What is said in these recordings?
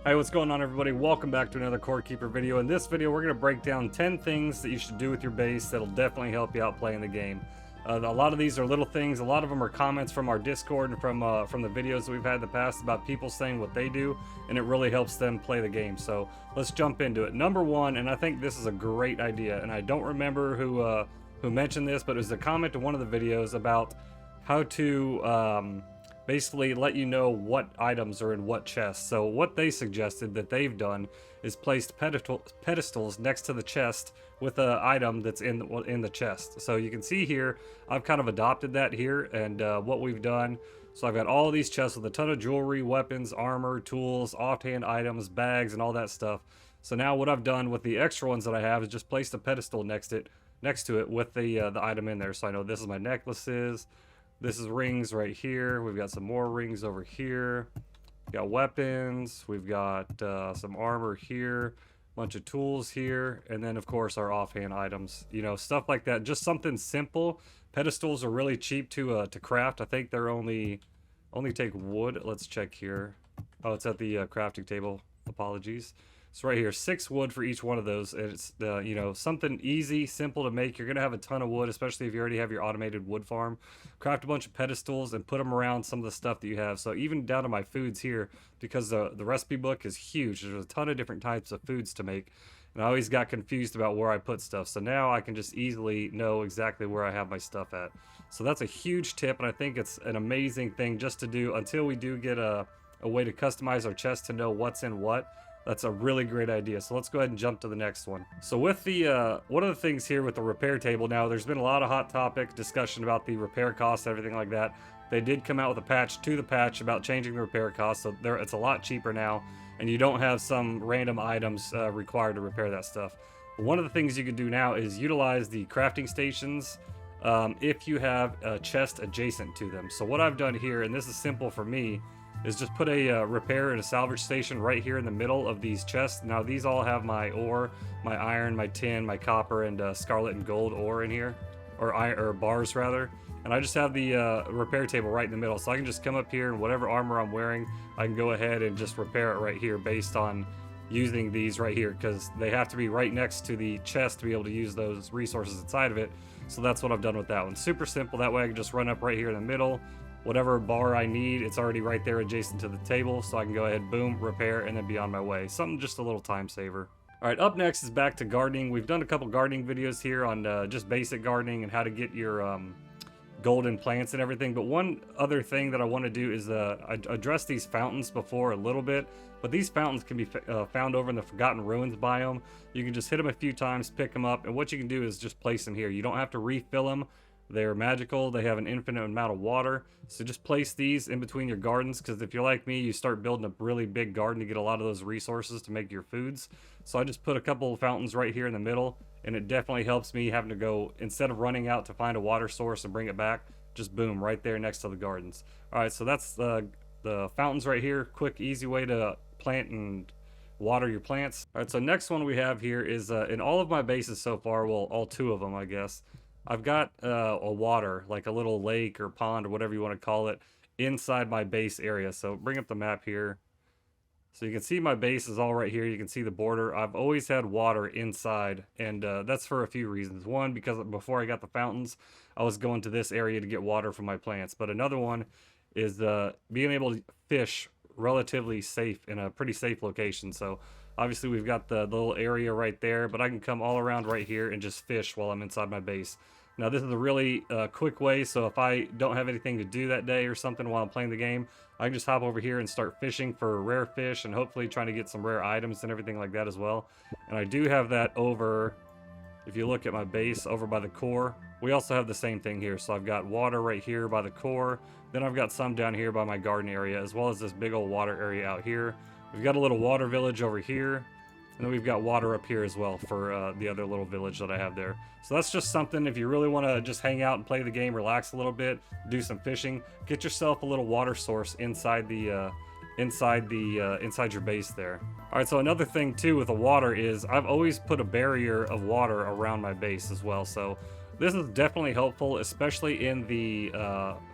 Hey, what's going on, everybody? Welcome back to another Core Keeper video. In this video, we're going to break down 10 things that you should do with your base that'll definitely help you out playing the game. A lot of these are little things. A lot of them are comments from our Discord and from the videos that we've had in the past about people saying what they do, and it really helps them play the game. So let's jump into it. Number one, and I think this is a great idea, and I don't remember who mentioned this, but it was a comment to one of the videos about how to basically let you know what items are in what chests. So what they suggested that they've done is placed pedestals next to the chest with an item that's in the chest. So you can see here, I've kind of adopted that here, and what we've done. So I've got all these chests with a ton of jewelry, weapons, armor, tools, offhand items, bags, and all that stuff. So now what I've done with the extra ones that I have is just placed a pedestal next to it with the item in there. So I know this is my necklaces. This is rings right here. We've got some more rings over here. We've got weapons. We've got some armor here. Bunch of tools here. And then, of course, our offhand items. You know, stuff like that. Just something simple. Pedestals are really cheap to craft. I think they're only take wood. Let's check here. Oh, it's at the crafting table. Apologies. So right here, 6 wood for each one of those. And it's you know, something easy, simple to make. You're gonna have a ton of wood, especially if you already have your automated wood farm. Craft a bunch of pedestals and put them around some of the stuff that you have. So even down to my foods here, because the recipe book is huge. There's a ton of different types of foods to make. And I always got confused about where I put stuff. So now I can just easily know exactly where I have my stuff at. So that's a huge tip, and I think it's an amazing thing just to do until we do get a way to customize our chest to know what's in what. That's a really great idea. So let's go ahead and jump to the next one. So with the one of the things here with the repair table, now there's been a lot of hot topic discussion about the repair costs, everything like that. They did come out with a patch to the patch about changing the repair costs, so it's a lot cheaper now, and you don't have some random items required to repair that stuff. But one of the things you can do now is utilize the crafting stations if you have a chest adjacent to them. So what I've done here, and this is simple for me, is just put a repair and a salvage station right here in the middle of these chests. Now these all have my ore, my iron, my tin, my copper, and scarlet and gold ore in here, or bars rather. And I just have the repair table right in the middle, so I can just come up here and whatever armor I'm wearing, I can go ahead and just repair it right here based on using these right here, because they have to be right next to the chest to be able to use those resources inside of it. So that's what I've done with that one. Super simple. That way I can just run up right here in the middle. Whatever bar I need, it's already right there adjacent to the table, so I can go ahead, boom, repair, and then be on my way. Something just a little time saver. All right, up next is back to gardening. We've done a couple gardening videos here on just basic gardening and how to get your golden plants and everything. But one other thing that I want to do is address these fountains before a little bit. But these fountains can be found over in the Forgotten Ruins biome. You can just hit them a few times, pick them up, and what you can do is just place them here. You don't have to refill them. They're magical. They have an infinite amount of water. So just place these in between your gardens, because if you're like me, you start building a really big garden to get a lot of those resources to make your foods. So I just put a couple of fountains right here in the middle, and it definitely helps me having to go, instead of running out to find a water source and bring it back, just boom, right there next to the gardens. All right, so that's the fountains right here. Quick, easy way to plant and water your plants. All right, so next one we have here is in all of my bases so far, well, all 2 of them, I guess, I've got a water, like a little lake or pond or whatever you want to call it, inside my base area. So bring up the map here. So you can see my base is all right here. You can see the border. I've always had water inside, and that's for a few reasons. One, because before I got the fountains, I was going to this area to get water for my plants. But another one is being able to fish relatively safe in a pretty safe location. So obviously we've got the little area right there, but I can come all around right here and just fish while I'm inside my base. Now this is a really quick way, so if I don't have anything to do that day or something while I'm playing the game, I can just hop over here and start fishing for rare fish and hopefully trying to get some rare items and everything like that as well. And I do have that over, if you look at my base over by the core, we also have the same thing here. So I've got water right here by the core, then I've got some down here by my garden area, as well as this big old water area out here. We've got a little water village over here, and then we've got water up here as well for the other little village that I have there. So that's just something, if you really want to just hang out and play the game, relax a little bit, do some fishing, get yourself a little water source inside the inside your base there. All right, so another thing too with the water is I've always put a barrier of water around my base as well. So this is definitely helpful, especially in the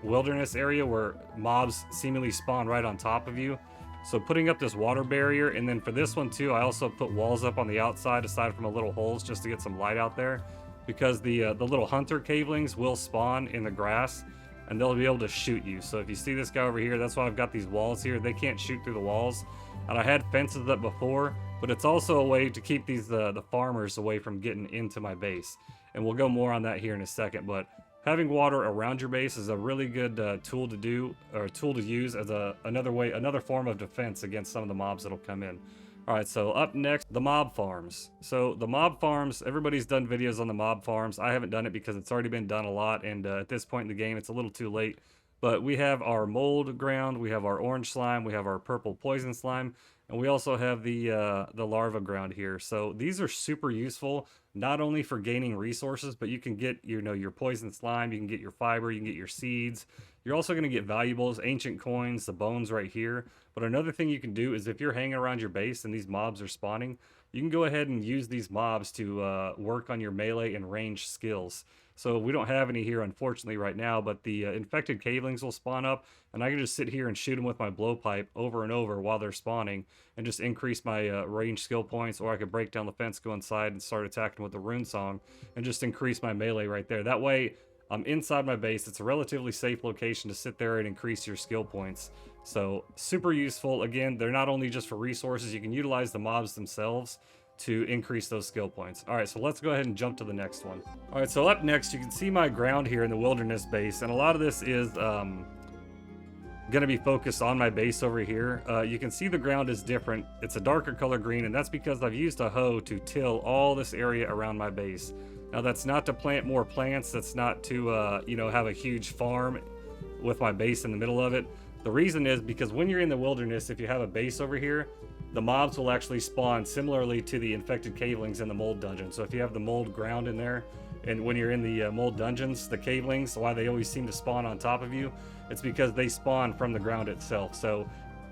wilderness area where mobs seemingly spawn right on top of you. So putting up this water barrier, and then for this one too, I also put walls up on the outside aside from the little holes just to get some light out there, because the little hunter cavelings will spawn in the grass and they'll be able to shoot you. So if you see this guy over here, that's why I've got these walls here. They can't shoot through the walls. And I had fences up before, but it's also a way to keep these the farmers away from getting into my base. And we'll go more on that here in a second, but having water around your base is a really good tool to do, or tool to use as another form of defense against some of the mobs that'll come in. All right, so up next, the mob farms. So the mob farms, everybody's done videos on the mob farms. I haven't done it because it's already been done a lot, and at this point in the game, it's a little too late. But we have our mold ground, we have our orange slime, we have our purple poison slime, and we also have the larva ground here. So these are super useful, not only for gaining resources, but you can get your poison slime, you can get your fiber, you can get your seeds. You're also going to get valuables, ancient coins, the bones right here. But another thing you can do is if you're hanging around your base and these mobs are spawning, you can go ahead and use these mobs to work on your melee and range skills. So we don't have any here, unfortunately, right now, but the infected cavelings will spawn up, and I can just sit here and shoot them with my blowpipe over and over while they're spawning, and just increase my range skill points, or I could break down the fence, go inside, and start attacking with the rune song, and just increase my melee right there. That way, I'm inside my base. It's a relatively safe location to sit there and increase your skill points. So super useful. Again, they're not only just for resources, you can utilize the mobs themselves to increase those skill points. All right, so let's go ahead and jump to the next one. All right, so up next, you can see my ground here in the wilderness base, and a lot of this is going to be focused on my base over here. You can see the ground is different. It's a darker color green, and that's because I've used a hoe to till all this area around my base. Now, that's not to plant more plants. That's not to, have a huge farm with my base in the middle of it. The reason is because when you're in the wilderness, if you have a base over here, the mobs will actually spawn similarly to the infected cavelings in the mold dungeon. So if you have the mold ground in there, and when you're in the mold dungeons, the cavelings, why they always seem to spawn on top of you, it's because they spawn from the ground itself. So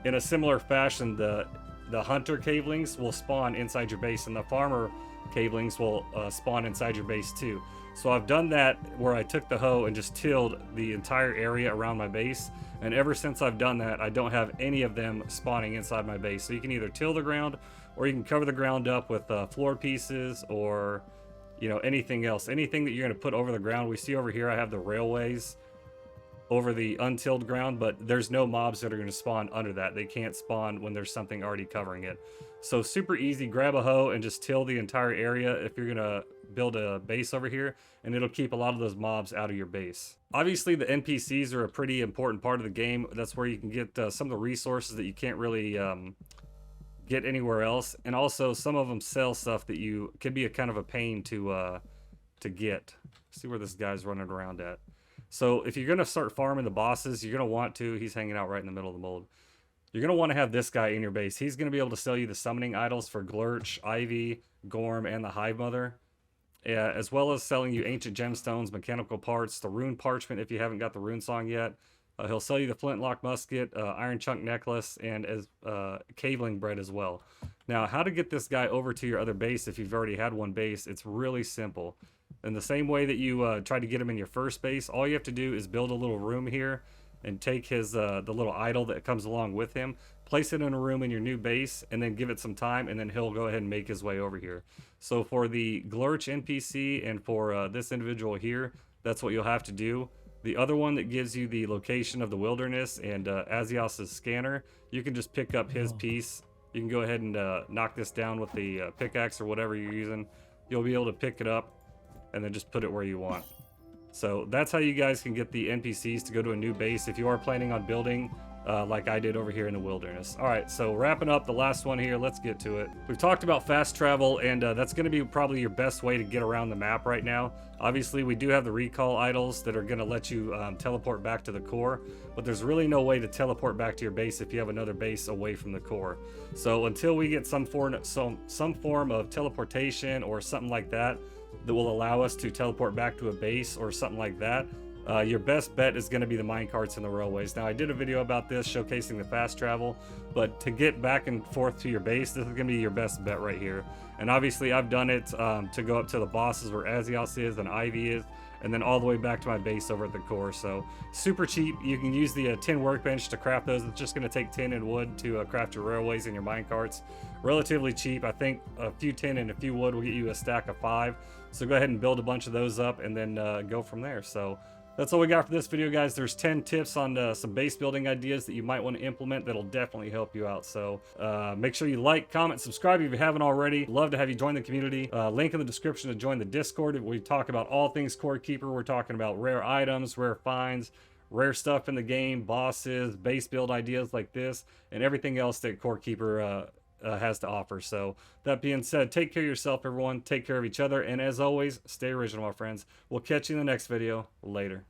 in a similar fashion, the hunter cavelings will spawn inside your base, and the farmer cavelings will spawn inside your base too. So I've done that where I took the hoe and just tilled the entire area around my base, and ever since I've done that, I don't have any of them spawning inside my base. So you can either till the ground, or you can cover the ground up with floor pieces, or anything else, anything that you're going to put over the ground. We see over here I have the railways over the untilled ground, but there's no mobs that are going to spawn under that. They can't spawn when there's something already covering it. So super easy, grab a hoe and just till the entire area if you're going to build a base over here, and it'll keep a lot of those mobs out of your base. Obviously, the NPCs are a pretty important part of the game. That's where you can get some of the resources that you can't really get anywhere else, and also some of them sell stuff that you could be a kind of a pain to get. See where this guy's running around at. So if you're going to start farming the bosses, you're going to want to, he's hanging out right in the middle of the mold. You're going to want to have this guy in your base. He's going to be able to sell you the summoning idols for Glurch, Ivy, Gorm, and the Hive Mother, as well as selling you ancient gemstones, mechanical parts, the rune parchment if you haven't got the rune song yet. He'll sell you the flintlock musket, iron chunk necklace, and as caveling bread as well. Now, how to get this guy over to your other base if you've already had one base, it's really simple. In the same way that you tried to get him in your first base, all you have to do is build a little room here and take his the little idol that comes along with him, place it in a room in your new base, and then give it some time, and then he'll go ahead and make his way over here. So for the Glurch NPC and for this individual here, that's what you'll have to do. The other one that gives you the location of the wilderness and Azios's scanner, you can just pick up his piece. You can go ahead and knock this down with the pickaxe or whatever you're using. You'll be able to pick it up and then just put it where you want. So that's how you guys can get the NPCs to go to a new base if you are planning on building like I did over here in the wilderness. All right, so wrapping up the last one here, let's get to it. We've talked about fast travel, and that's going to be probably your best way to get around the map right now. Obviously, we do have the recall idols that are going to let you teleport back to the core, but there's really no way to teleport back to your base if you have another base away from the core. So until we get some form of teleportation or something like that that will allow us to teleport back to a base or something like that, your best bet is going to be the minecarts and the railways. Now, I did a video about this showcasing the fast travel, but to get back and forth to your base, this is going to be your best bet right here. And obviously, I've done it to go up to the bosses where Azios is and Ivy is, and then all the way back to my base over at the core. So super cheap. You can use the tin workbench to craft those. It's just going to take tin and wood to craft your railways and your mine carts. Relatively cheap. I think a few tin and a few wood will get you a stack of 5. So go ahead and build a bunch of those up and then go from there. So that's all we got for this video, guys. There's 10 tips on some base building ideas that you might want to implement that'll definitely help you out. So make sure you like, comment, subscribe if you haven't already. Love to have you join the community. Link in the description to join the Discord. We talk about all things Core Keeper. We're talking about rare items, rare finds, rare stuff in the game, bosses, base build ideas like this, and everything else that Core Keeper has to offer. So that being said, take care of yourself, everyone. Take care of each other. And as always, stay original, my friends. We'll catch you in the next video. Later.